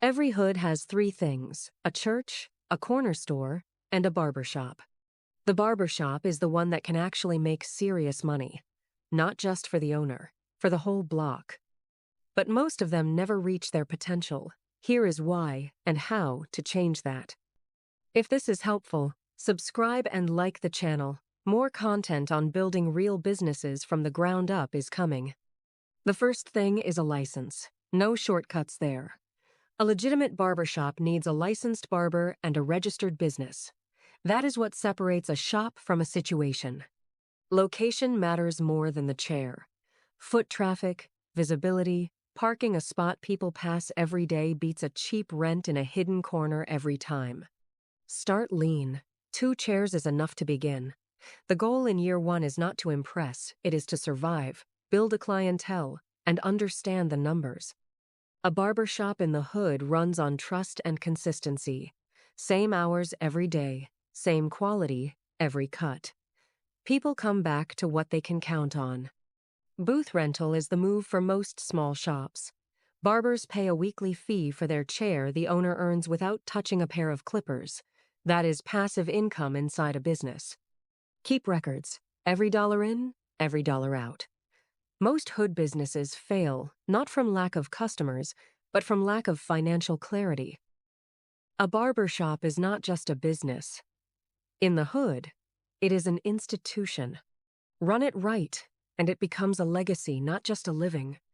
Every hood has three things: a church, a corner store, and a barbershop. The barbershop is the one that can actually make serious money, not just for the owner, for the whole block. But most of them never reach their potential. Here is why and how to change that. If this is helpful, subscribe and like the channel. More content on building real businesses from the ground up is coming. The first thing is a license. No shortcuts there. A legitimate barbershop needs a licensed barber and a registered business. That is what separates a shop from a situation. Location matters more than the chair. Foot traffic, visibility, parking a spot people pass every day beats a cheap rent in a hidden corner every time. Start lean. 2 chairs is enough to begin. The goal in year 1 is not to impress, it is to survive, build a clientele, and understand the numbers. A barbershop in the hood runs on trust and consistency. Same hours every day, same quality every cut. People come back to what they can count on. Booth rental is the move for most small shops. Barbers pay a weekly fee for their chair the owner earns without touching a pair of clippers. That is passive income inside a business. Keep records. Every dollar in, every dollar out. Most hood businesses fail, not from lack of customers, but from lack of financial clarity. A barbershop is not just a business. In the hood, it is an institution. Run it right, and it becomes a legacy, not just a living.